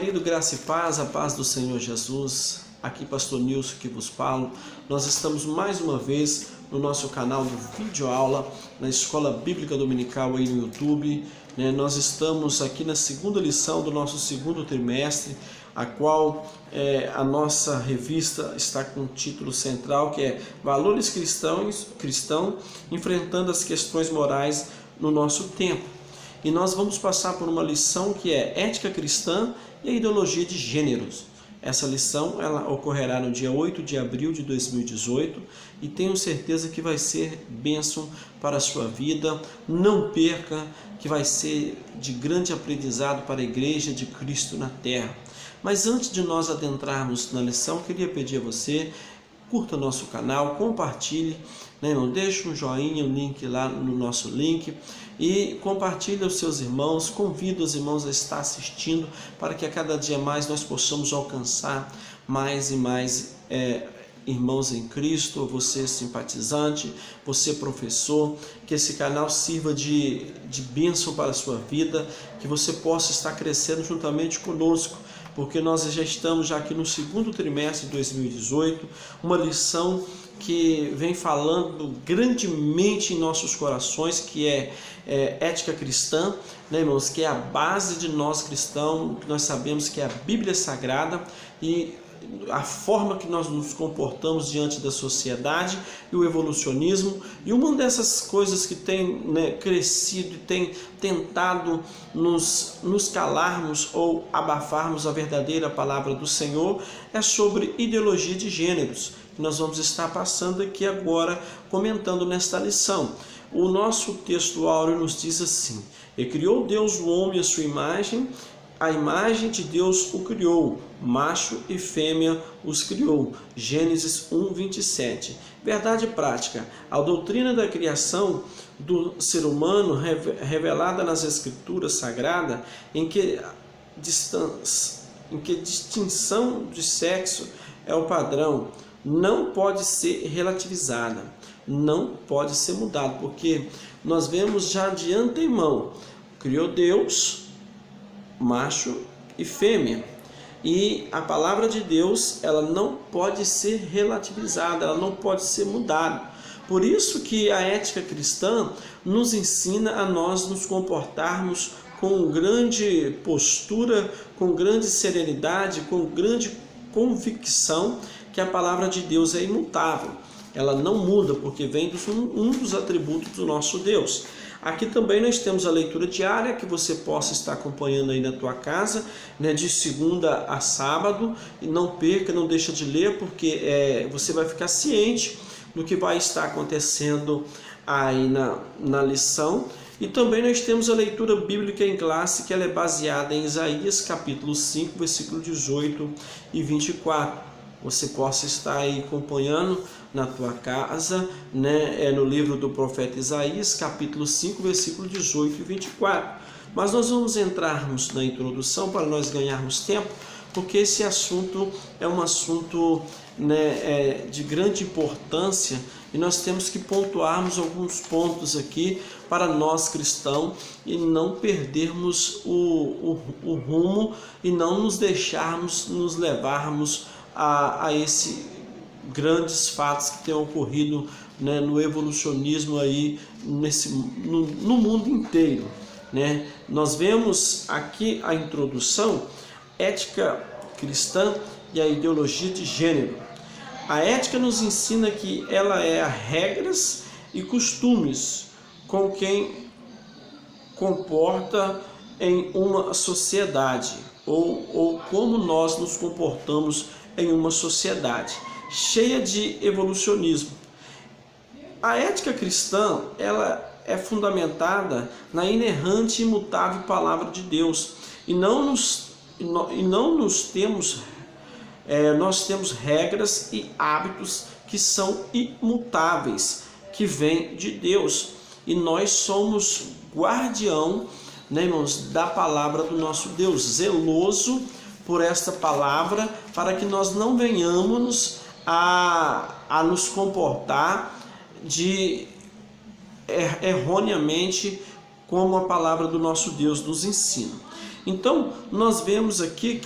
querido, graça e paz, a paz do Senhor Jesus. Aqui pastor Nilson que vos falo. Nós estamos mais uma vez no nosso canal de vídeo aula, na Escola Bíblica Dominical aí no YouTube. Nós estamos aqui na segunda lição do nosso segundo trimestre, a qual a nossa revista está com o título central, que é Valores Cristãos enfrentando as questões morais no nosso tempo. E nós vamos passar por uma lição que é Ética Cristã e a Ideologia de Gêneros. Essa lição ela ocorrerá no dia 8 de abril de 2018 e tenho certeza que vai ser bênção para a sua vida. Não perca, que vai ser de grande aprendizado para a Igreja de Cristo na Terra. Mas antes de nós adentrarmos na lição, queria pedir a você, curta nosso canal, compartilhe, irmão? Deixe um joinha, um link lá no nosso link e compartilhe aos seus irmãos, convida os irmãos a estar assistindo para que a cada dia mais nós possamos alcançar mais e mais irmãos em Cristo, você simpatizante, você professor, que esse canal sirva de bênção para a sua vida, que você possa estar crescendo juntamente conosco, porque nós já estamos aqui no segundo trimestre de 2018, uma lição que vem falando grandemente em nossos corações, que é ética cristã, irmãos? Que é a base de nós cristãos, que nós sabemos que é a Bíblia Sagrada e a forma que nós nos comportamos diante da sociedade e o evolucionismo. E uma dessas coisas que tem crescido e tem tentado nos calarmos ou abafarmos a verdadeira palavra do Senhor é sobre ideologia de gêneros. Nós vamos estar passando aqui agora, comentando nesta lição. O nosso texto áureo nos diz assim: E criou Deus o homem à sua imagem, a imagem de Deus o criou, macho e fêmea os criou. Gênesis 1:27. Verdade prática: a doutrina da criação do ser humano revelada nas Escrituras Sagradas, em que distinção de sexo é o padrão, não pode ser relativizada, não pode ser mudada, porque nós vemos já de antemão, criou Deus macho e fêmea, e a palavra de Deus ela não pode ser relativizada, ela não pode ser mudada. Por isso que a ética cristã nos ensina a nós nos comportarmos com grande postura, com grande serenidade, com grande convicção que a palavra de Deus é imutável. Ela não muda, porque vem de um dos atributos do nosso Deus. Aqui também nós temos a leitura diária, que você possa estar acompanhando aí na tua casa, de segunda a sábado. E não perca, não deixa de ler, porque você vai ficar ciente do que vai estar acontecendo aí na lição. E também nós temos a leitura bíblica em classe, que ela é baseada em Isaías capítulo 5, versículo 18 e 24. Você possa estar aí acompanhando na tua casa, no livro do profeta Isaías, capítulo 5, versículo 18 e 24. Mas nós vamos entrarmos na introdução para nós ganharmos tempo, porque esse assunto é um assunto de grande importância e nós temos que pontuarmos alguns pontos aqui para nós cristãos e não perdermos o rumo e não nos deixarmos nos levarmos a esses grandes fatos que têm ocorrido no evolucionismo aí no mundo inteiro. Nós vemos aqui a introdução, ética cristã e a ideologia de gênero. A ética nos ensina que ela é regras e costumes com quem comporta em uma sociedade ou como nós nos comportamos em uma sociedade cheia de evolucionismo. A ética cristã ela é fundamentada na inerrante e imutável palavra de Deus e nós temos regras e hábitos que são imutáveis, que vêm de Deus, e nós somos guardião, irmãos, da palavra do nosso Deus, zeloso por esta palavra, para que nós não venhamos a nos comportar erroneamente como a palavra do nosso Deus nos ensina. Então, nós vemos aqui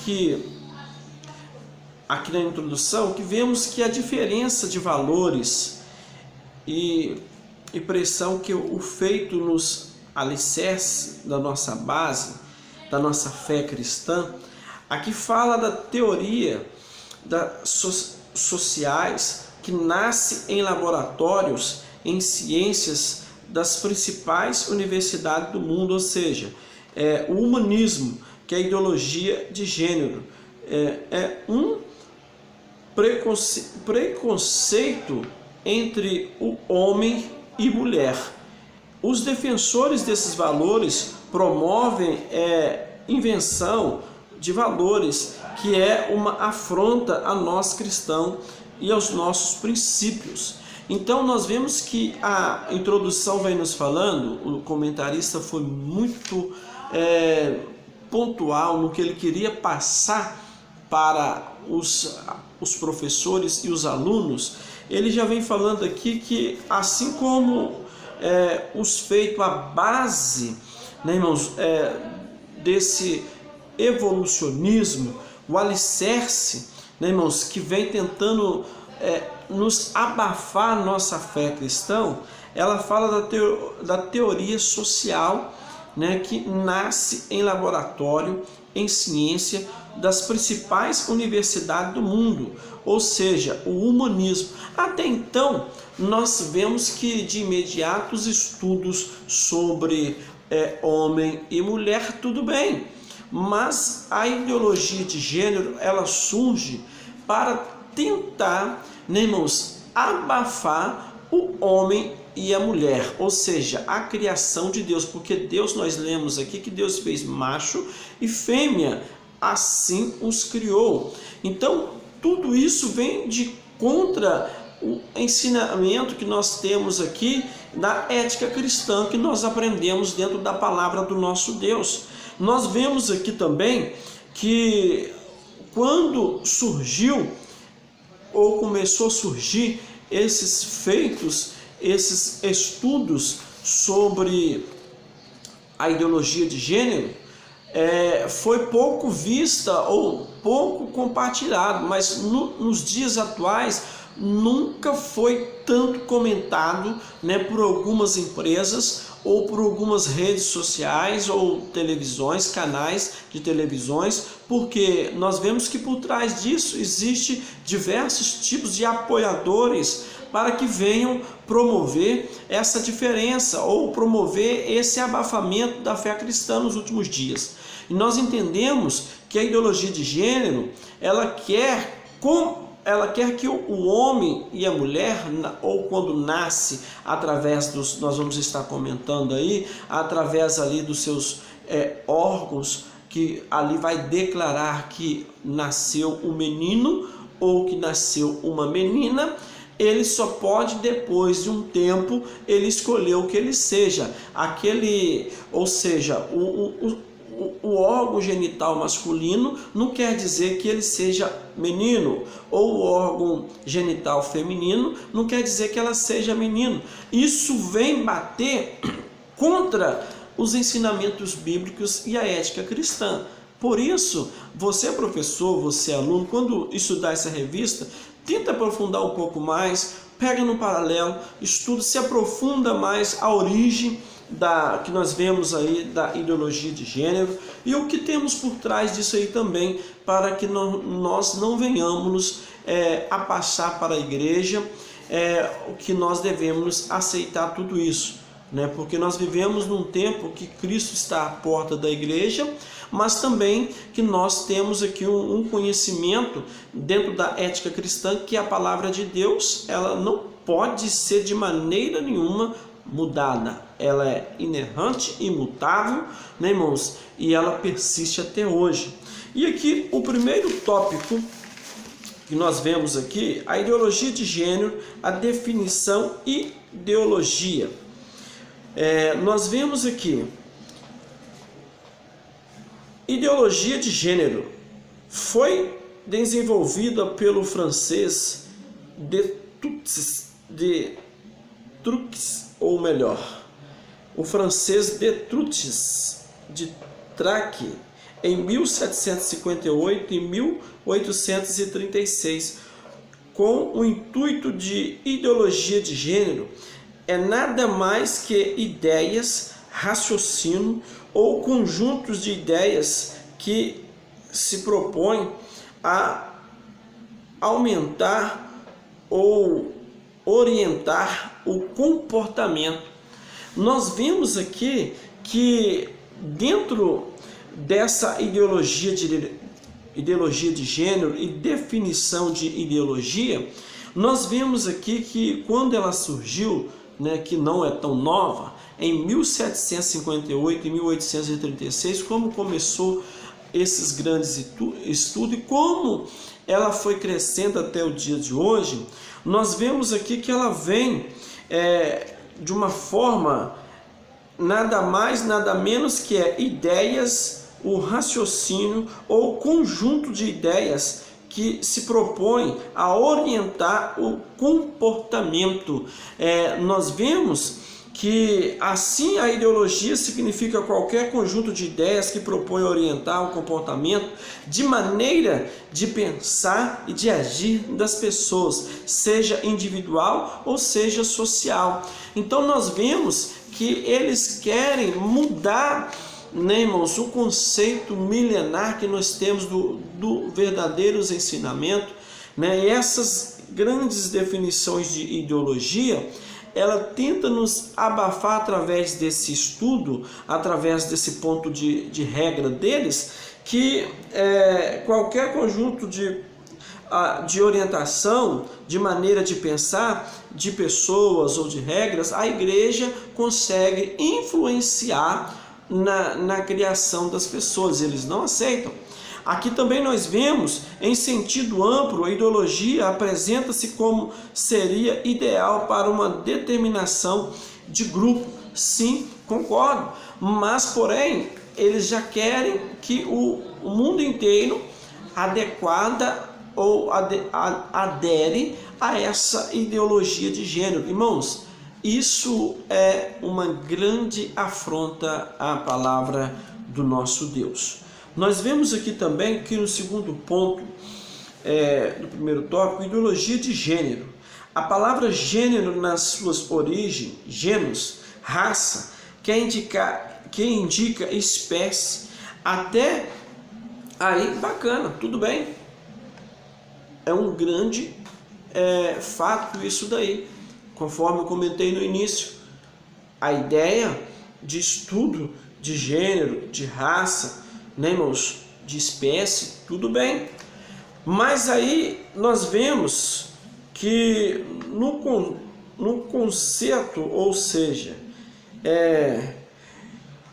na introdução, que vemos que a diferença de valores e pressão que o feito nos alicerce da nossa base, da nossa fé cristã, aqui fala da teoria sociais que nasce em laboratórios em ciências das principais universidades do mundo, ou seja, o humanismo, que é a ideologia de gênero, é um preconceito entre o homem e mulher. Os defensores desses valores promovem invenção de valores que é uma afronta a nós cristãos e aos nossos princípios. Então nós vemos que a introdução vai nos falando, o comentarista foi muito pontual no que ele queria passar para os professores e os alunos. Ele já vem falando aqui que assim como os feitos, a base, né, irmãos, desse evolucionismo, o alicerce, né, irmãos, que vem tentando nos abafar nossa fé cristã, ela fala da teoria social, né, que nasce em laboratório, em ciência, das principais universidades do mundo, ou seja, o humanismo. Até então, nós vemos que de imediato os estudos sobre homem e mulher, tudo bem, mas a ideologia de gênero, ela surge para tentar, né, irmãos, abafar o homem e a mulher, ou seja, a criação de Deus, porque Deus, nós lemos aqui que Deus fez macho e fêmea, assim os criou. Então, tudo isso vem de contra o ensinamento que nós temos aqui da ética cristã, que nós aprendemos dentro da palavra do nosso Deus. Nós vemos aqui também que quando surgiu ou começou a surgir esses feitos, esses estudos sobre a ideologia de gênero, foi pouco vista ou pouco compartilhado, mas nos dias atuais nunca foi tanto comentado, né, por algumas empresas ou por algumas redes sociais ou televisões, canais de televisões, porque nós vemos que por trás disso existe diversos tipos de apoiadores para que venham promover essa diferença ou promover esse abafamento da fé cristã nos últimos dias. E nós entendemos que a ideologia de gênero, ela quer que o homem e a mulher, ou quando nasce através nós vamos estar comentando aí, através ali dos seus órgãos, que ali vai declarar que nasceu um menino ou que nasceu uma menina, ele só pode, depois de um tempo, ele escolher o que ele seja. Ou seja, o órgão genital masculino não quer dizer que ele seja menino, ou o órgão genital feminino não quer dizer que ela seja menino. Isso vem bater contra os ensinamentos bíblicos e a ética cristã. Por isso, você professor, você aluno, quando estudar essa revista, tenta aprofundar um pouco mais, pega no paralelo, estuda, se aprofunda mais a origem que nós vemos aí da ideologia de gênero e o que temos por trás disso aí também, para que nós não venhamos a passar para a igreja o que nós devemos aceitar tudo isso, né? Porque nós vivemos num tempo que Cristo está à porta da igreja, mas também que nós temos aqui um conhecimento dentro da ética cristã, que a palavra de Deus, ela não pode ser de maneira nenhuma mudada, ela é inerrante, imutável, né, irmãos? E ela persiste até hoje. E aqui o primeiro tópico que nós vemos aqui, a ideologia de gênero, a definição e ideologia. Nós vemos aqui, ideologia de gênero foi desenvolvida pelo francês de Trucs, ou melhor, o francês de Traque em 1758 e 1836, com o intuito de ideologia de gênero, é nada mais que ideias, raciocínio ou conjuntos de ideias que se propõem a aumentar ou orientar o comportamento. Nós vimos aqui que dentro dessa ideologia de gênero e definição de ideologia, nós vemos aqui que quando ela surgiu, que não é tão nova, em 1758 e 1836, como começou esses grandes estudos e como ela foi crescendo até o dia de hoje, nós vemos aqui que ela vem de uma forma nada mais, nada menos que ideias, o raciocínio ou conjunto de ideias que se propõe a orientar o comportamento. Nós vemos que assim a ideologia significa qualquer conjunto de ideias que propõe orientar o comportamento de maneira de pensar e de agir das pessoas, seja individual ou seja social. Então nós vemos que eles querem mudar, irmãos, o conceito milenar que nós temos do verdadeiro ensinamento, E essas grandes definições de ideologia, ela tenta nos abafar através desse estudo, através desse ponto de regra deles, que qualquer conjunto de orientação, de maneira de pensar, de pessoas ou de regras, a igreja consegue influenciar na criação das pessoas. Eles não aceitam. Aqui também nós vemos, em sentido amplo, a ideologia apresenta-se como seria ideal para uma determinação de grupo. Sim, concordo, mas porém eles já querem que o mundo inteiro adequada ou adere a essa ideologia de gênero. Irmãos, isso é uma grande afronta à palavra do nosso Deus. Nós vemos aqui também que no segundo ponto do primeiro tópico, ideologia de gênero. A palavra gênero nas suas origens, genus, raça, que indica espécie. Até aí, bacana, tudo bem. É um grande fato isso daí. Conforme eu comentei no início, a ideia de estudo de gênero, de raça, irmãos, de espécie, tudo bem. Mas aí nós vemos que no conceito, ou seja,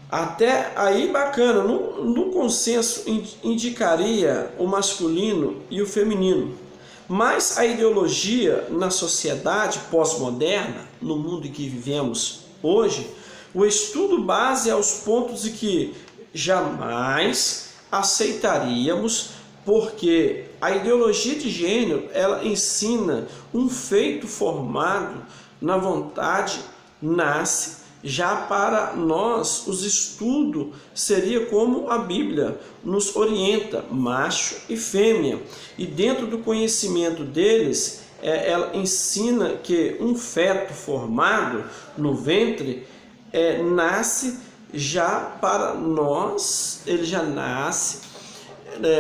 até aí bacana, no consenso indicaria o masculino e o feminino. Mas a ideologia na sociedade pós-moderna, no mundo em que vivemos hoje, o estudo base aos pontos de que jamais aceitaríamos, porque a ideologia de gênero, ela ensina um feito formado na vontade, nasce. Já para nós, os estudos seria como a Bíblia nos orienta, macho e fêmea. E dentro do conhecimento deles, ela ensina que um feto formado no ventre nasce já para nós, ele já nasce,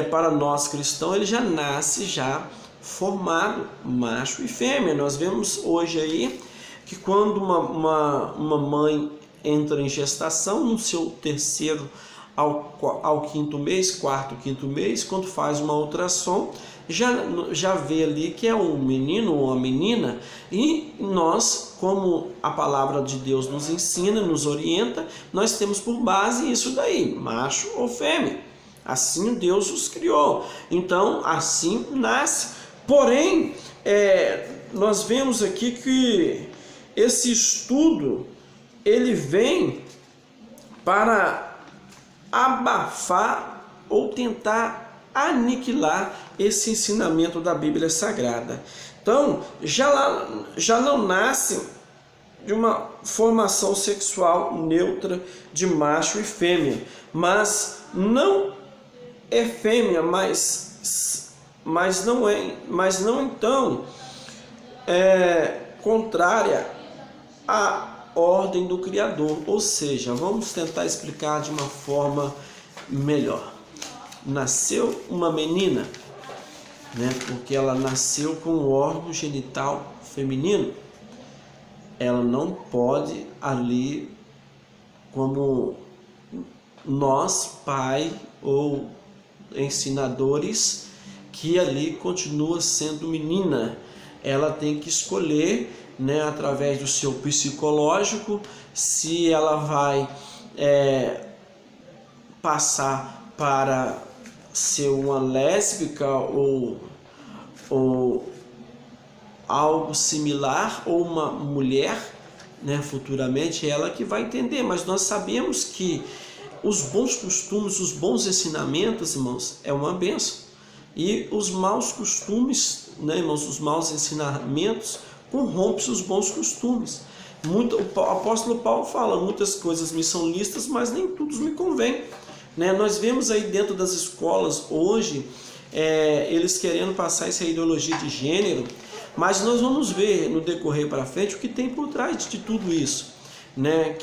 para nós cristãos, ele já nasce já formado, macho e fêmea. Nós vemos hoje aí que quando uma mãe entra em gestação, no seu terceiro ao quinto mês, quarto, quinto mês, quando faz uma ultrassom, já vê ali que é um menino ou uma menina, e nós, como a palavra de Deus nos ensina, nos orienta, nós temos por base isso daí, macho ou fêmea. Assim Deus os criou, então assim nasce. Porém, nós vemos aqui que esse estudo, ele vem para abafar ou tentar aniquilar esse ensinamento da Bíblia Sagrada. Então, já não nasce de uma formação sexual neutra de macho e fêmea, mas não é fêmea, mas não então contrária à ordem do Criador. Ou seja, vamos tentar explicar de uma forma melhor. Nasceu uma menina, né? Porque ela nasceu com o órgão genital feminino. Ela não pode ali, como nós, pai ou ensinadores, que ali continua sendo menina. Ela tem que escolher, né, através do seu psicológico, se ela vai passar para ser uma lésbica ou algo similar, ou uma mulher, né, futuramente. Ela que vai entender, mas nós sabemos que os bons costumes, os bons ensinamentos, irmãos, é uma bênção. E os maus costumes, né, irmãos, os maus ensinamentos corrompem os bons costumes. O apóstolo Paulo fala: muitas coisas me são lícitas, mas nem tudo me convém. Né? Nós vemos aí dentro das escolas hoje, eles querendo passar essa ideologia de gênero, mas nós vamos ver no decorrer para frente o que tem por trás de tudo isso. Né?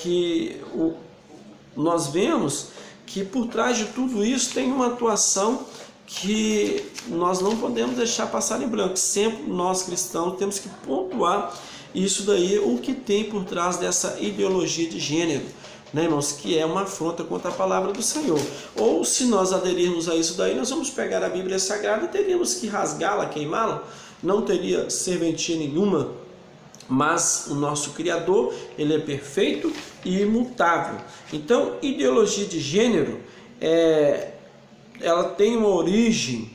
Nós vemos que por trás de tudo isso tem uma atuação que nós não podemos deixar passar em branco. Sempre nós cristãos temos que pontuar isso daí, o que tem por trás dessa ideologia de gênero, né, irmãos, que é uma afronta contra a palavra do Senhor. Ou se nós aderirmos a isso daí, nós vamos pegar a Bíblia Sagrada e teríamos que rasgá-la, queimá-la, não teria serventia nenhuma. Mas o nosso Criador, ele é perfeito e imutável. Então, ideologia de gênero, ela tem uma origem,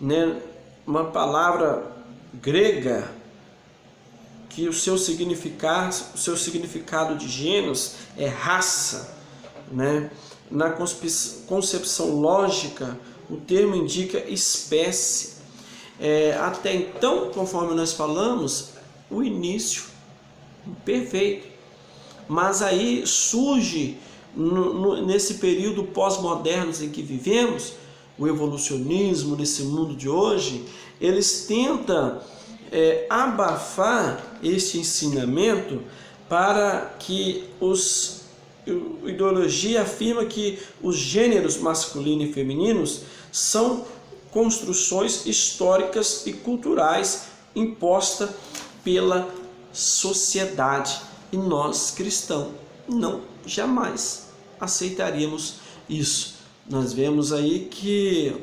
né, uma palavra grega, que o seu significado de gêneros é raça, né? Na concepção lógica, o termo indica espécie. Até então, conforme nós falamos, o início perfeito, mas aí surge nesse período pós-moderno em que vivemos, o evolucionismo nesse mundo de hoje, eles tentam abafar este ensinamento para que a ideologia afirma que os gêneros masculino e femininos são construções históricas e culturais impostas pela sociedade, e nós cristãos não jamais aceitaríamos isso. Nós vemos aí que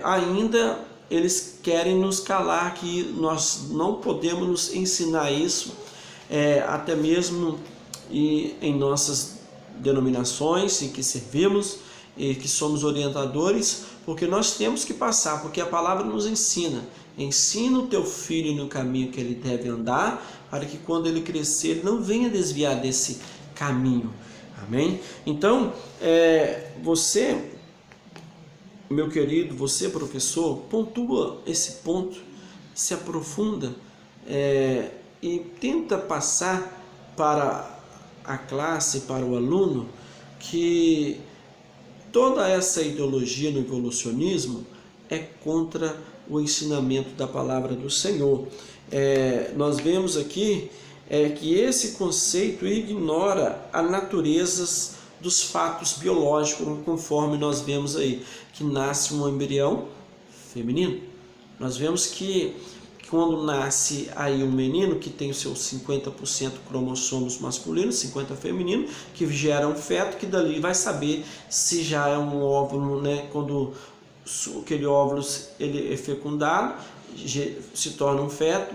ainda eles querem nos calar, que nós não podemos nos ensinar isso, até mesmo em nossas denominações em que servimos e que somos orientadores, porque nós temos que passar, porque a palavra nos ensina: ensina o teu filho no caminho que ele deve andar, para que quando ele crescer ele não venha desviar desse caminho. Amém? Então, você, meu querido, você professor, pontua esse ponto, se aprofunda e tenta passar para a classe, para o aluno, que toda essa ideologia no evolucionismo é contra o ensinamento da palavra do Senhor. Nós vemos aqui que esse conceito ignora a natureza dos fatos biológicos, conforme nós vemos aí, que nasce um embrião feminino. Nós vemos que quando nasce aí um menino que tem os seus 50% cromossomos masculinos, 50% feminino, que gera um feto, que dali vai saber se já é um óvulo, né? Quando aquele óvulo ele é fecundado, se torna um feto,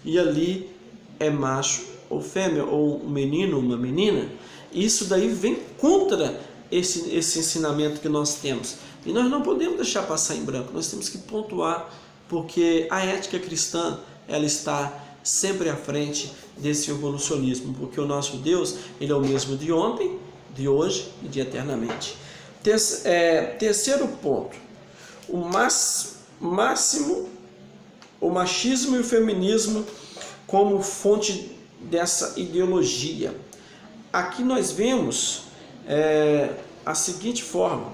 e ali é macho ou fêmea, ou um menino ou uma menina. Isso daí vem contra esse ensinamento que nós temos. E nós não podemos deixar passar em branco, nós temos que pontuar, porque a ética cristã, ela está sempre à frente desse evolucionismo, porque o nosso Deus, ele é o mesmo de ontem, de hoje e de eternamente. Terceiro ponto, o machismo e o feminismo como fonte dessa ideologia. Aqui nós vemos a seguinte forma: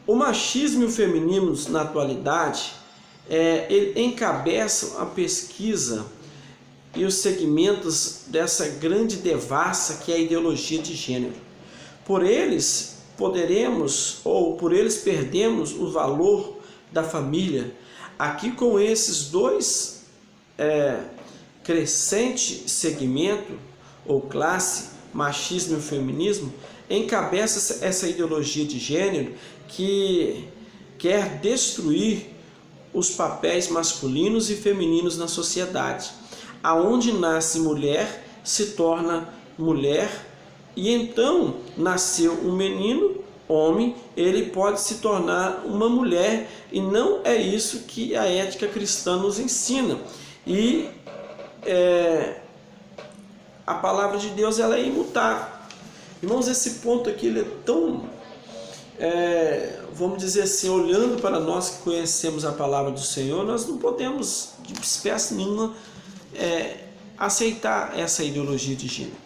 O machismo e o feminismo na atualidade ele encabeçam a pesquisa e os segmentos dessa grande devassa que é a ideologia de gênero. Por eles perdemos o valor da família. Aqui com esses dois crescente segmento ou classe, machismo e feminismo, encabeça essa ideologia de gênero que quer destruir os papéis masculinos e femininos na sociedade. Aonde nasce mulher, se torna mulher, e então nasceu um menino, homem, ele pode se tornar uma mulher, e não é isso que a ética cristã nos ensina. E a palavra de Deus ela é imutável. Irmãos, esse ponto aqui ele é tão, vamos dizer assim, olhando para nós que conhecemos a palavra do Senhor, nós não podemos, de espécie nenhuma, aceitar essa ideologia de gênero.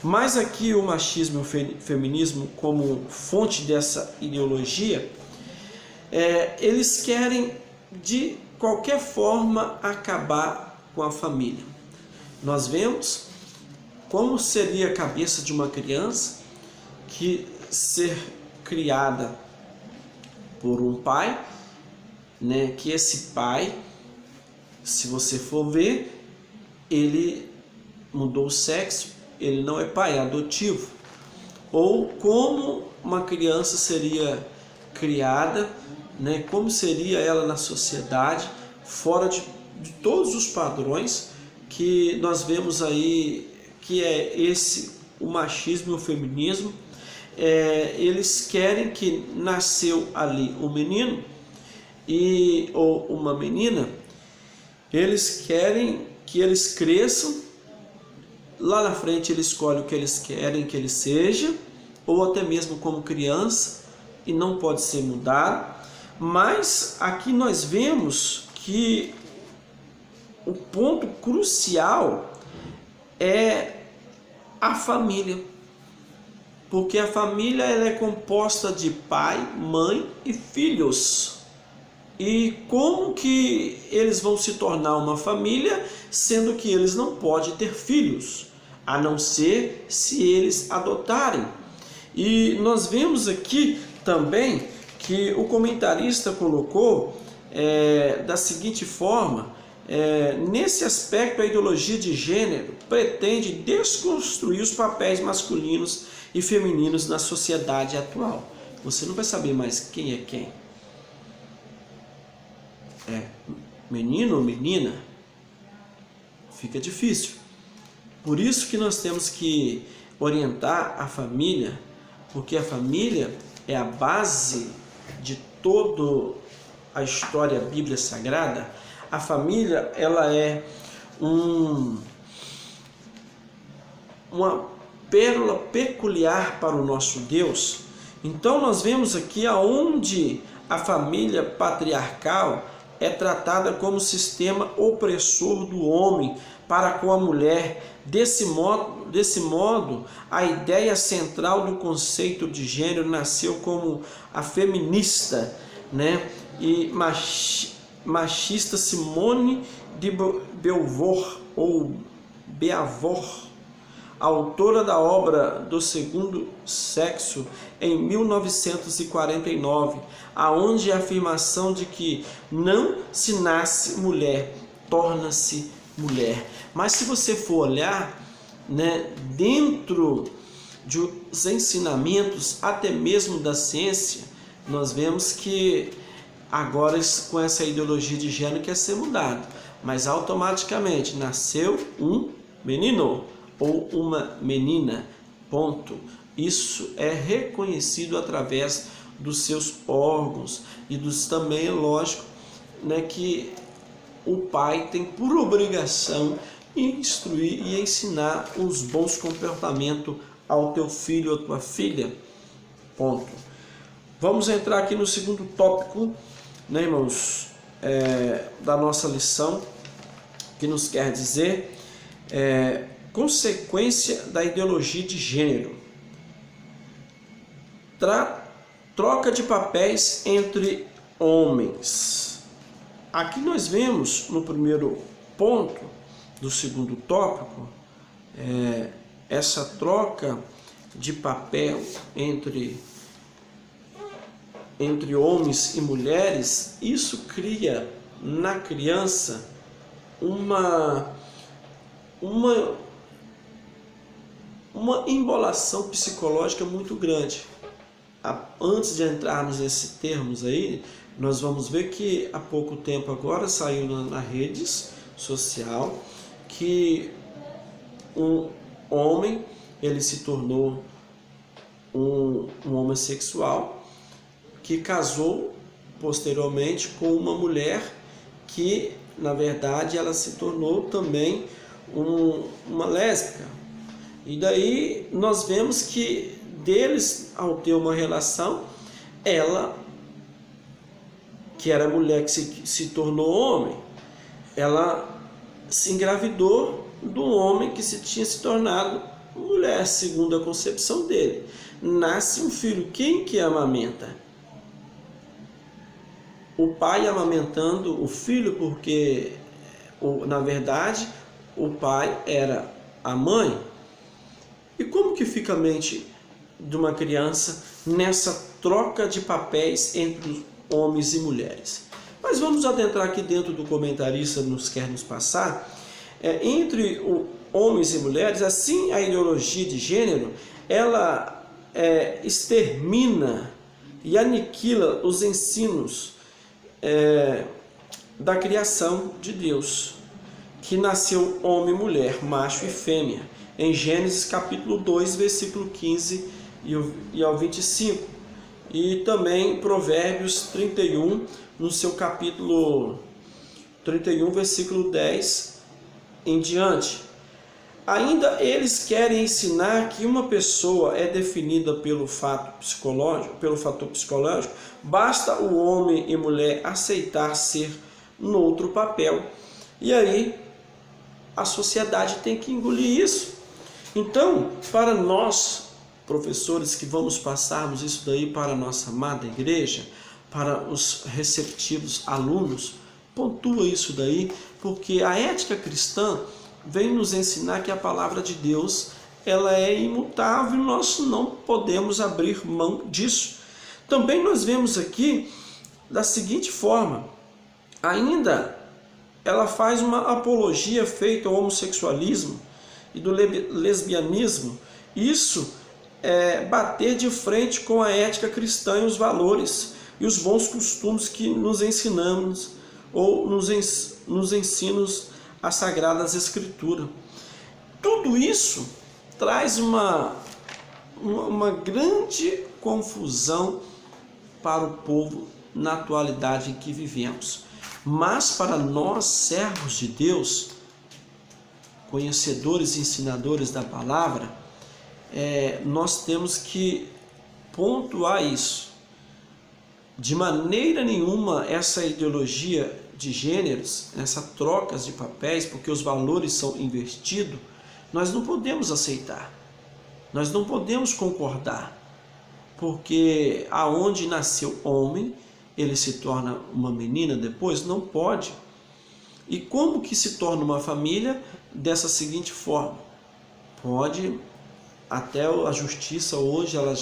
Mas aqui o machismo e o feminismo, como fonte dessa ideologia, eles querem de qualquer forma acabar com a família. Nós vemos como seria a cabeça de uma criança que ser criada por um pai, né? Que esse pai, se você for ver, ele mudou o sexo, ele não é pai, é adotivo. Ou como uma criança seria criada, né? Como seria ela na sociedade, fora de todos os padrões que nós vemos aí, que é o machismo e o feminismo. Eles querem que nasceu ali um menino ou uma menina, eles querem que eles cresçam, lá na frente eles escolhem o que eles querem que ele seja, ou até mesmo como criança, e não pode ser mudado. Mas aqui nós vemos que o ponto crucial é a família, porque a família ela é composta de pai, mãe e filhos. E como que eles vão se tornar uma família, sendo que eles não podem ter filhos, a não ser se eles adotarem? E nós vemos aqui também que o comentarista colocou da seguinte forma: nesse aspecto, a ideologia de gênero pretende desconstruir os papéis masculinos e femininos na sociedade atual. Você não vai saber mais quem é quem. Menino ou menina? Fica difícil. Por isso que nós temos que orientar a família, porque a família é a base de toda a história da Bíblia Sagrada. A família ela é uma pérola peculiar para o nosso Deus. Então nós vemos aqui aonde a família patriarcal é tratada como sistema opressor do homem para com a mulher. Desse modo, a ideia central do conceito de gênero nasceu como a feminista, né? E machista Simone de Beauvoir, autora da obra do Segundo Sexo, em 1949, aonde a afirmação de que não se nasce mulher, torna-se mulher. Mas se você for olhar, né, dentro dos ensinamentos, até mesmo da ciência, nós vemos que agora com essa ideologia de gênero quer ser mudado, mas automaticamente nasceu um menino ou uma menina, ponto. Isso é reconhecido através dos seus órgãos e também é lógico, né, que o pai tem por obrigação instruir e ensinar os bons comportamentos ao teu filho ou tua filha, ponto. Vamos entrar aqui no segundo tópico, né, irmãos, da nossa lição, que nos quer dizer consequência da ideologia de gênero. troca de papéis entre homens. Aqui nós vemos no primeiro ponto do segundo tópico, essa troca de papel entre homens e mulheres. Isso cria na criança uma embolação psicológica muito grande. Antes de entrarmos nesses termos aí, nós vamos ver que há pouco tempo agora saiu na redes social que um homem, ele se tornou um homossexual que casou posteriormente com uma mulher que, na verdade, ela se tornou também uma lésbica. E daí nós vemos que deles, ao ter uma relação, ela, que era mulher que se tornou homem, ela se engravidou do homem que tinha se tornado mulher, segundo a concepção dele. Nasce um filho. Quem que amamenta? O pai amamentando o filho, porque, na verdade, o pai era a mãe. E como que fica a mente de uma criança nessa troca de papéis entre homens e mulheres? Mas vamos adentrar aqui dentro do comentarista nos quer nos passar. Entre homens e mulheres, assim a ideologia de gênero, ela extermina e aniquila os ensinos da criação de Deus, que nasceu homem e mulher, macho e fêmea, em Gênesis capítulo 2, versículo 15 e ao 25, e também Provérbios 31, no seu capítulo 31, versículo 10 em diante. Ainda eles querem ensinar que uma pessoa é definida pelo fator psicológico, basta o homem e mulher aceitar ser no outro papel. E aí a sociedade tem que engolir isso. Então, para nós, professores, que vamos passarmos isso daí para a nossa amada igreja, para os receptivos alunos, pontua isso daí, porque a ética cristã vem nos ensinar que a palavra de Deus, ela é imutável, nós não podemos abrir mão disso. Também nós vemos aqui da seguinte forma, ainda ela faz uma apologia feita ao homossexualismo e do lesbianismo. Isso é bater de frente com a ética cristã e os valores e os bons costumes que nos ensinamos ou nos ensinos as Sagradas Escrituras. Tudo isso traz uma grande confusão para o povo na atualidade em que vivemos. Mas para nós, servos de Deus, conhecedores e ensinadores da palavra, nós temos que pontuar isso. De maneira nenhuma essa ideologia de gêneros, essas trocas de papéis, porque os valores são invertidos, nós não podemos aceitar, nós não podemos concordar, porque aonde nasceu homem, ele se torna uma menina depois? Não pode. E como que se torna uma família? Dessa seguinte forma, pode, até a justiça hoje ela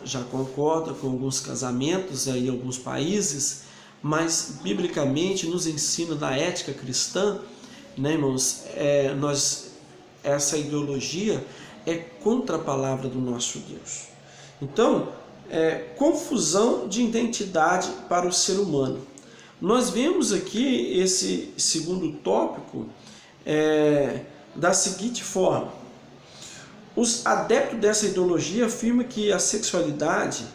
já concorda com alguns casamentos em alguns países, mas biblicamente nos ensina na ética cristã, né, irmãos, essa ideologia é contra a palavra do nosso Deus. Então, confusão de identidade para o ser humano. Nós vemos aqui esse segundo tópico da seguinte forma: os adeptos dessa ideologia afirmam que a sexualidade,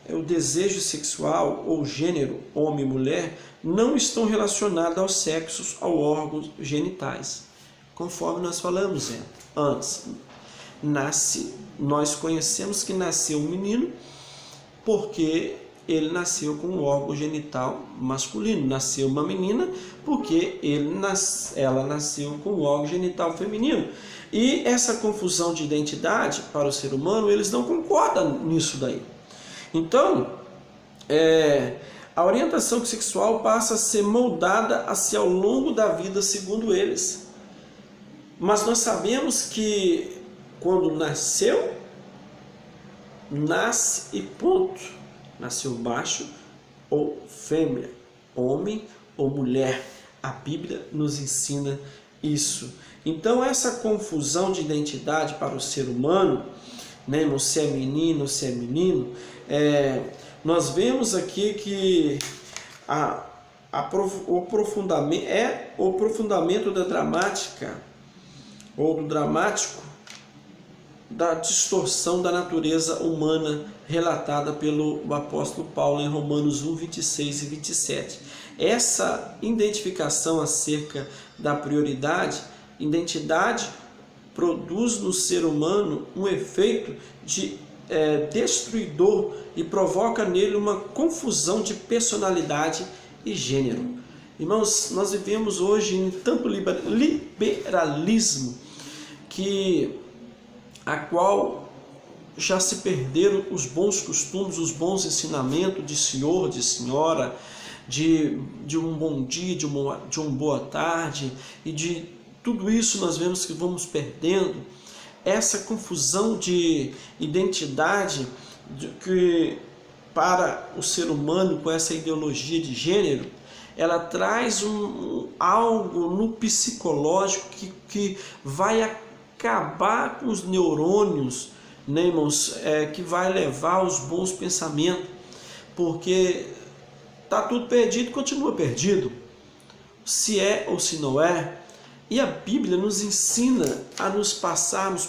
o desejo sexual ou gênero, homem e mulher, não estão relacionados aos sexos ou órgãos genitais. Conforme nós falamos antes, nós conhecemos que nasceu um menino porque ele nasceu com um órgão genital masculino. Nasceu uma menina porque ela nasceu com um órgão genital feminino. E essa confusão de identidade para o ser humano, eles não concordam nisso daí. Então, a orientação sexual passa a ser moldada assim ao longo da vida, segundo eles. Mas nós sabemos que quando nasceu, nasce e ponto. Nasceu macho ou fêmea, homem ou mulher. A Bíblia nos ensina isso. Então essa confusão de identidade para o ser humano, né, se é menino, se é menino, nós vemos aqui que o aprofundamento da dramática, ou do dramático, da distorção da natureza humana relatada pelo apóstolo Paulo em Romanos 1, 26 e 27. Essa identificação acerca da identidade produz no ser humano um efeito destruidor e provoca nele uma confusão de personalidade e gênero. Irmãos, nós vivemos hoje em tanto liberalismo a qual já se perderam os bons costumes, os bons ensinamentos de senhor, de senhora, de um bom dia, de uma boa tarde, e de tudo isso nós vemos que vamos perdendo. Essa confusão de identidade que para o ser humano com essa ideologia de gênero, ela traz algo no psicológico que vai acabar com os neurônios, né, irmãos? Que vai levar aos bons pensamentos, porque está tudo perdido, continua perdido, se é ou se não é. E a Bíblia nos ensina a nos passarmos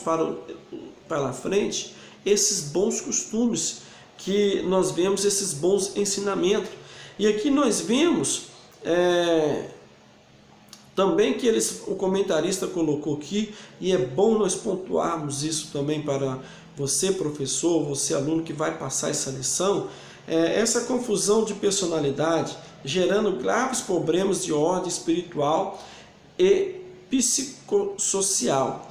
para frente esses bons costumes, que nós vemos esses bons ensinamentos. E aqui nós vemos também que o comentarista colocou aqui, e é bom nós pontuarmos isso também para você, professor, você, aluno, que vai passar essa lição, essa confusão de personalidade, gerando graves problemas de ordem espiritual e psicossocial.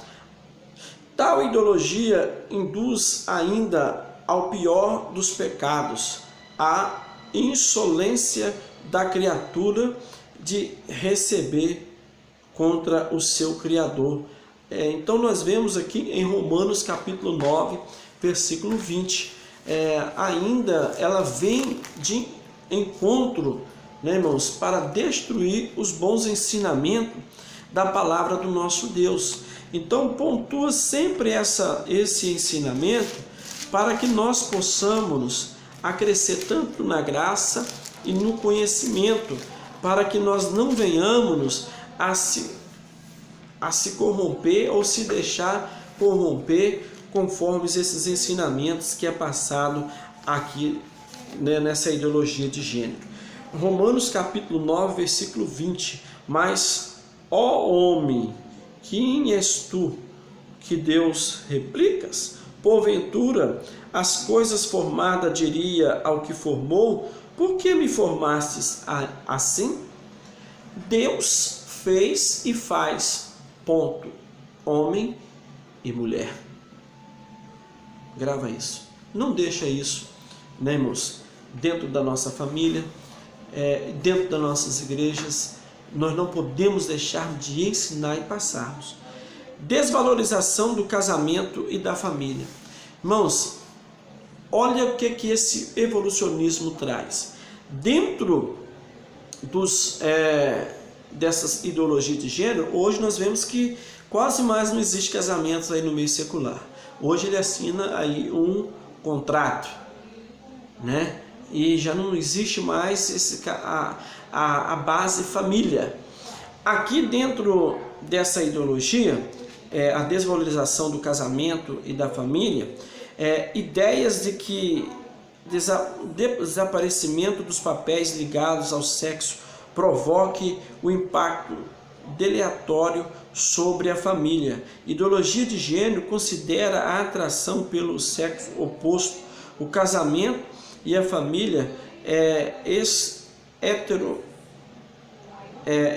Tal ideologia induz ainda ao pior dos pecados, a insolência da criatura de receber contra o seu Criador. Então nós vemos aqui em Romanos capítulo 9, versículo 20, ainda ela vem de encontro, né, irmãos, para destruir os bons ensinamentos da palavra do nosso Deus. Então pontua sempre esse ensinamento para que nós possamos crescer tanto na graça e no conhecimento, para que nós não venhamos a se corromper ou se deixar corromper conforme esses ensinamentos que é passado aqui, né, nessa ideologia de gênero. Romanos capítulo 9, versículo 20. Mas, ó homem, quem és tu que Deus replicas? Porventura, as coisas formadas diria ao que formou, por que me formastes assim? Deus fez e faz, ponto, homem e mulher. Grava isso, não deixa isso, né, irmãos, dentro da nossa família, dentro das nossas igrejas. Nós não podemos deixar de ensinar e passarmos. Desvalorização do casamento e da família. Irmãos, olha o que esse evolucionismo traz. Dentro dessas ideologias de gênero, hoje nós vemos que quase mais não existe casamentos aí no meio secular. Hoje ele assina aí um contrato, né? E já não existe mais a base família. Aqui dentro dessa ideologia, a desvalorização do casamento e da família, ideias de que desaparecimento dos papéis ligados ao sexo provoque o impacto deletério sobre a família. Ideologia de gênero considera a atração pelo sexo oposto, o casamento e a família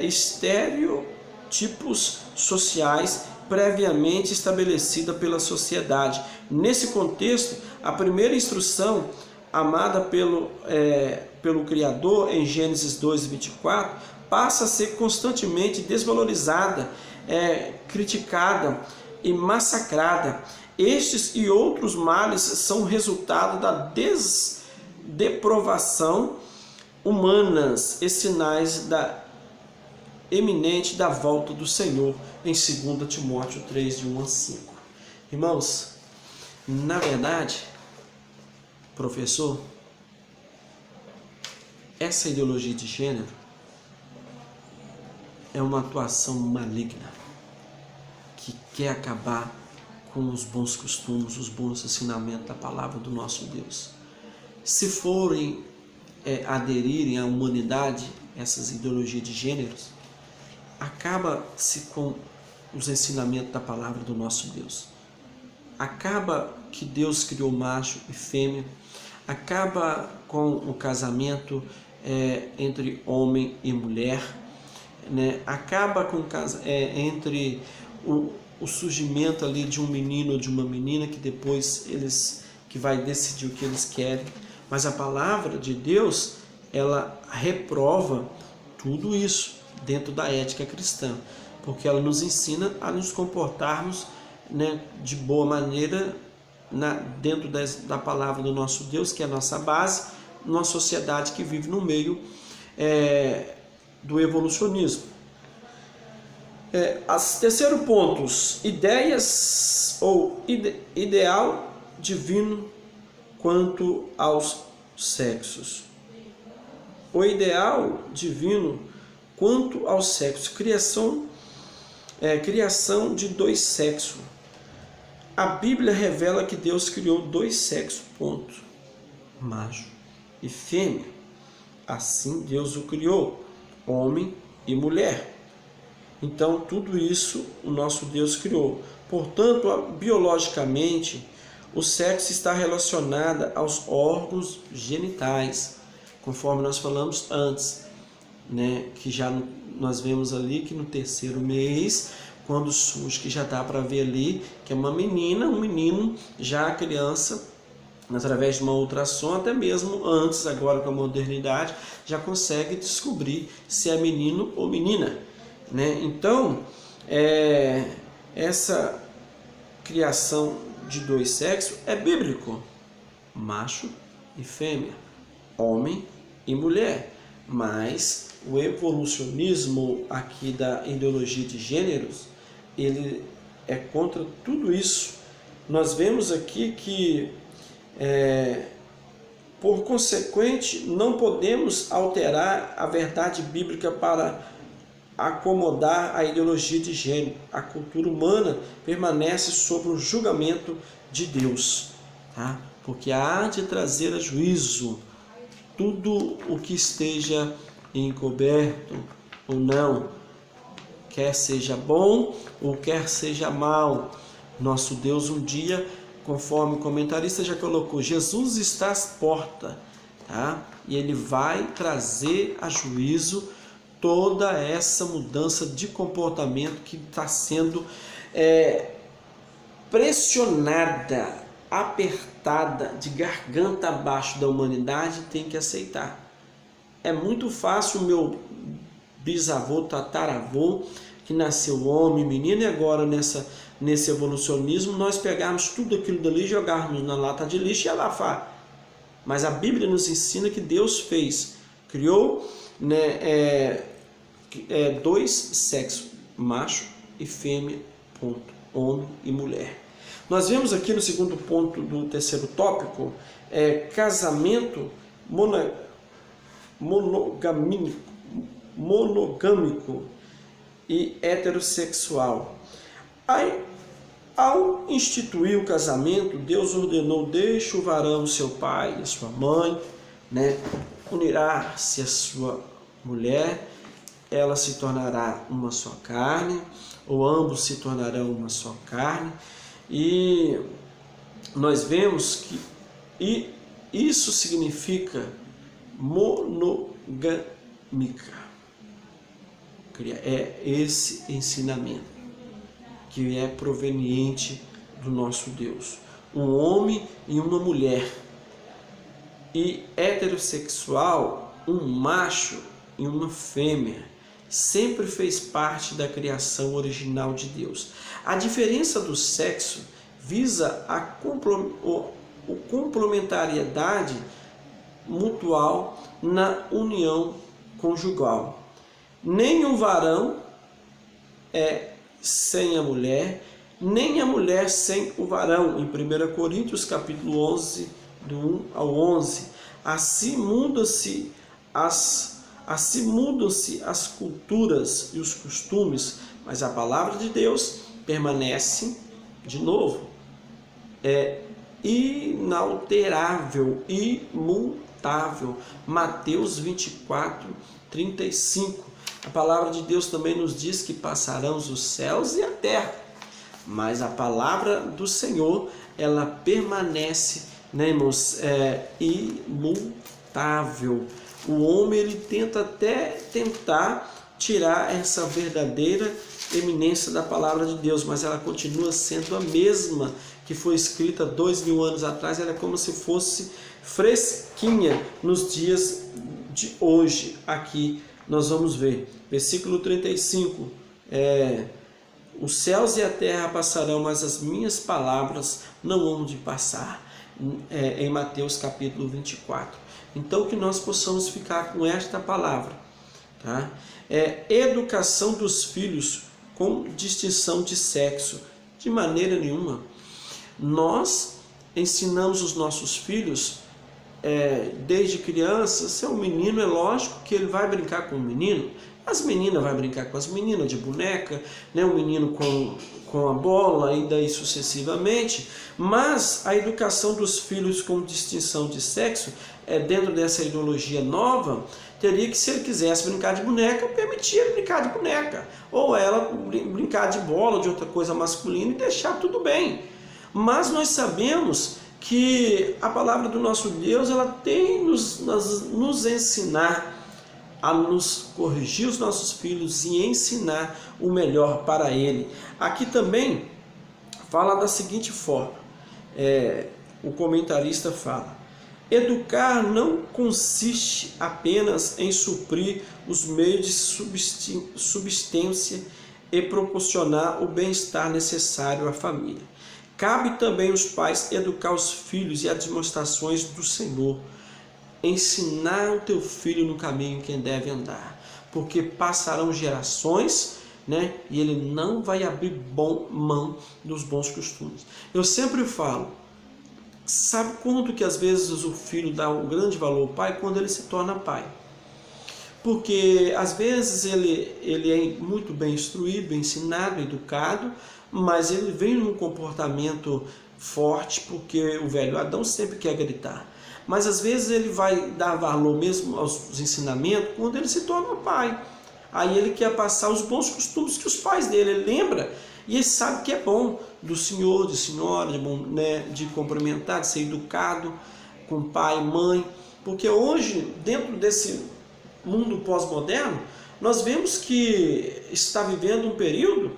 estereotipos sociais previamente estabelecida pela sociedade. Nesse contexto, a primeira instrução amada pelo Criador, em Gênesis 2:24, passa a ser constantemente desvalorizada, criticada e massacrada. Estes e outros males são resultado da deprovação humanas e sinais eminente da volta do Senhor, em 2 Timóteo 3, de 1 a 5. Irmãos, na verdade, professor, essa ideologia de gênero é uma atuação maligna que quer acabar com os bons costumes, os bons ensinamentos da palavra do nosso Deus. Se forem aderirem à humanidade essas ideologias de gêneros, acaba-se com os ensinamentos da palavra do nosso Deus. Acaba que Deus criou macho e fêmea, acaba com o casamento entre homem e mulher, né? Acaba com entre o surgimento ali de um menino ou de uma menina, que depois que vai decidir o que eles querem. Mas a palavra de Deus, ela reprova tudo isso dentro da ética cristã, porque ela nos ensina a nos comportarmos, né, de boa maneira dentro da palavra do nosso Deus, que é a nossa base, numa sociedade que vive no meio do evolucionismo. Terceiro ponto, ideias ou ideal divino quanto aos sexos. O ideal divino quanto ao sexo, criação de dois sexos. A Bíblia revela que Deus criou dois sexos, ponto, macho e fêmea. Assim Deus o criou, homem e mulher. Então tudo isso o nosso Deus criou. Portanto, biologicamente, o sexo está relacionado aos órgãos genitais, conforme nós falamos antes, né? Que já nós vemos ali que no terceiro mês, quando surge, que já dá para ver ali que é uma menina, um menino, já a criança, através de uma ultrassom, até mesmo antes, agora com a modernidade, já consegue descobrir se é menino ou menina, né? Então, essa criação de dois sexos é bíblico, macho e fêmea, homem e mulher, mas o evolucionismo aqui da ideologia de gêneros, ele é contra tudo isso. Nós vemos aqui que, por consequente, não podemos alterar a verdade bíblica para acomodar a ideologia de gênero. A cultura humana permanece sob o julgamento de Deus, tá? Porque há de trazer a juízo tudo o que esteja encoberto ou não, quer seja bom ou quer seja mal. Nosso Deus um dia, conforme o comentarista já colocou, Jesus está às portas, tá? E ele vai trazer a juízo toda essa mudança de comportamento que está sendo pressionada, apertada, de garganta abaixo da humanidade, tem que aceitar. É muito fácil o meu bisavô, tataravô, que nasceu homem, menino, e agora nesse evolucionismo nós pegarmos tudo aquilo dali, jogarmos na lata de lixo e abafar. Mas a Bíblia nos ensina que Deus criou, né, dois sexos, macho e fêmea, ponto, homem e mulher. Nós vemos aqui no segundo ponto do terceiro tópico, casamento monogâmico e heterossexual. Ao instituir o casamento, Deus ordenou: deixe o varão seu pai e sua mãe, né, unirá-se a sua mulher, ela se tornará uma só carne, ou ambos se tornarão uma só carne. E nós vemos que isso significa monogâmica. É esse ensinamento que é proveniente do nosso Deus. Um homem e uma mulher e heterossexual, um macho e uma fêmea, sempre fez parte da criação original de Deus. A diferença do sexo visa a complementariedade mutual na união conjugal. Nem o varão é sem a mulher, nem a mulher sem o varão, em 1 Coríntios capítulo 11, do 1 ao 11. Assim mudam-se as culturas e os costumes, mas a palavra de Deus permanece, de novo, inalterável, imutável. Mateus 24, 35. A palavra de Deus também nos diz que passarão os céus e a terra, mas a palavra do Senhor, ela permanece, né, irmãos, imutável. O homem, ele tenta tirar essa verdadeira eminência da palavra de Deus, mas ela continua sendo a mesma que foi escrita 2000 anos atrás. Ela é como se fosse fresquinha nos dias de hoje. Aqui nós vamos ver, versículo 35, os céus e a terra passarão, mas as minhas palavras não hão de passar, em Mateus capítulo 24. Então que nós possamos ficar com esta palavra, tá? Educação dos filhos com distinção de sexo, de maneira nenhuma. Nós ensinamos os nossos filhos, desde criança. Se é um menino, é lógico que ele vai brincar com o menino, as meninas vão brincar com as meninas de boneca, né? O menino com a bola, e daí sucessivamente. Mas a educação dos filhos com distinção de sexo, dentro dessa ideologia nova, teria que, se ele quisesse brincar de boneca, permitir ele brincar de boneca, ou ela brincar de bola ou de outra coisa masculina, e deixar tudo bem. Mas nós sabemos que a palavra do nosso Deus, ela tem nos ensinar a nos corrigir os nossos filhos e ensinar o melhor para ele. Aqui também fala da seguinte forma, o comentarista fala: educar não consiste apenas em suprir os meios de subsistência e proporcionar o bem-estar necessário à família. Cabe também aos pais educar os filhos e as demonstrações do Senhor. Ensinar o teu filho no caminho que deve andar, porque passarão gerações, né, e ele não vai abrir mão dos bons costumes. Eu sempre falo, sabe quanto que às vezes o filho dá um grande valor ao pai? Quando ele se torna pai. Porque às vezes ele é muito bem instruído, bem ensinado, educado, mas ele vem num comportamento forte, porque o velho Adão sempre quer gritar. Mas às vezes ele vai dar valor mesmo aos ensinamentos quando ele se torna pai. Aí ele quer passar os bons costumes que os pais dele, ele lembra, e ele sabe que é bom, do senhor, de senhora, de cumprimentar, de ser educado com pai e mãe. Porque hoje, dentro desse mundo pós-moderno, nós vemos que está vivendo um período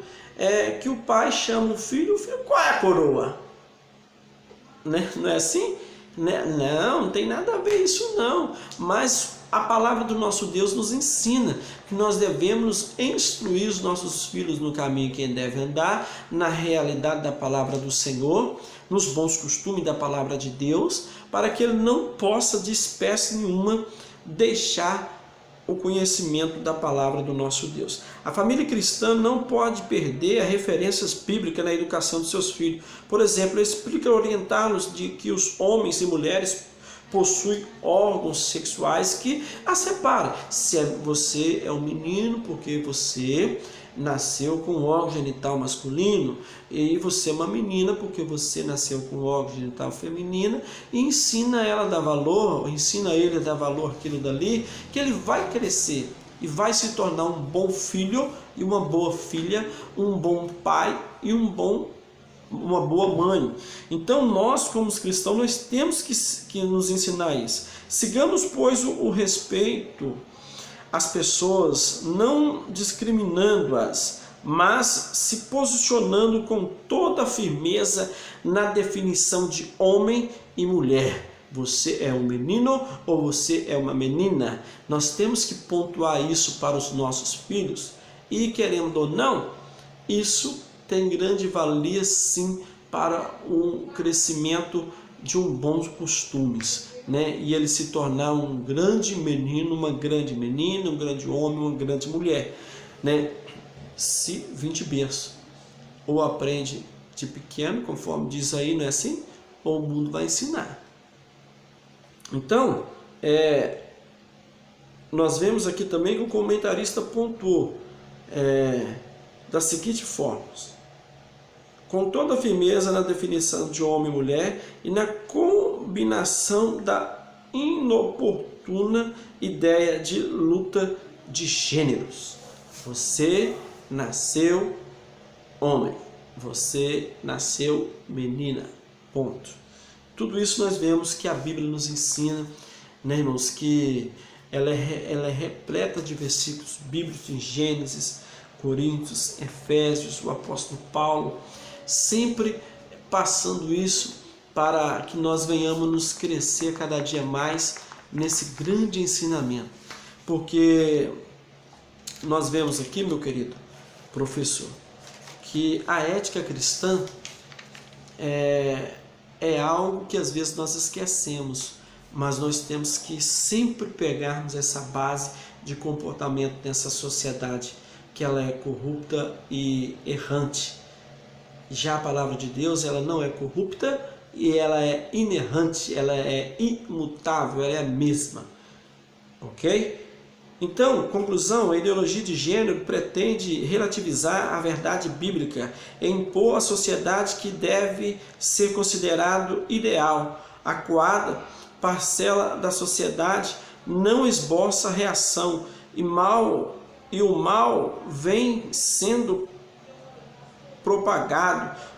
que o pai chama o filho, qual é a coroa? Né? Não é assim? Não tem nada a ver isso não. Mas a palavra do nosso Deus nos ensina que nós devemos instruir os nossos filhos no caminho que ele deve andar, na realidade da palavra do Senhor, nos bons costumes da palavra de Deus, para que ele não possa de espécie nenhuma deixar o conhecimento da palavra do nosso Deus. A família cristã não pode perder as referências bíblicas na educação de seus filhos. Por exemplo, ele explica orientá-los de que os homens e mulheres possuem órgãos sexuais que a separam. Se você é um menino, porque você nasceu com um órgão genital masculino, e você é uma menina porque você nasceu com um órgão genital feminino, e ensina ela a dar valor, ensina ele a dar valor àquilo dali, que ele vai crescer e vai se tornar um bom filho e uma boa filha, um bom pai e uma boa mãe. Então nós, como cristãos, nós temos que nos ensinar isso. Sigamos, pois, o respeito às pessoas, não discriminando-as, mas se posicionando com toda a firmeza na definição de homem e mulher. você é um menino ou você é uma menina. Nós temos que pontuar isso para os nossos filhos e, querendo ou não, isso tem grande valia sim para o crescimento de um bons costumes, né? E ele se tornar um grande menino, uma grande menina, um grande homem, uma grande mulher, né? Se vim de berço, ou aprende de pequeno, conforme diz aí, não é assim? Ou o mundo vai ensinar. Então, nós vemos aqui também que o comentarista pontuou da seguinte forma: com toda a firmeza na definição de homem e mulher e na combinação da inoportuna ideia de luta de gêneros. Você nasceu homem, você nasceu menina, ponto. Tudo isso nós vemos que a Bíblia nos ensina, né, irmãos, que ela é repleta de versículos bíblicos em Gênesis, Coríntios, Efésios, o apóstolo Paulo, sempre passando isso para que nós venhamos nos crescer cada dia mais nesse grande ensinamento. Porque nós vemos aqui, meu querido professor, que a ética cristã é algo que às vezes nós esquecemos, mas nós temos que sempre pegarmos essa base de comportamento nessa sociedade que ela é corrupta e errante. Já a palavra de Deus, ela não é corrupta e ela é inerrante, ela é imutável, ela é a mesma. Ok? Então, conclusão, a ideologia de gênero pretende relativizar a verdade bíblica e impor à sociedade que deve ser considerado ideal. A coada parcela da sociedade não esboça reação e o mal vem sendo propagado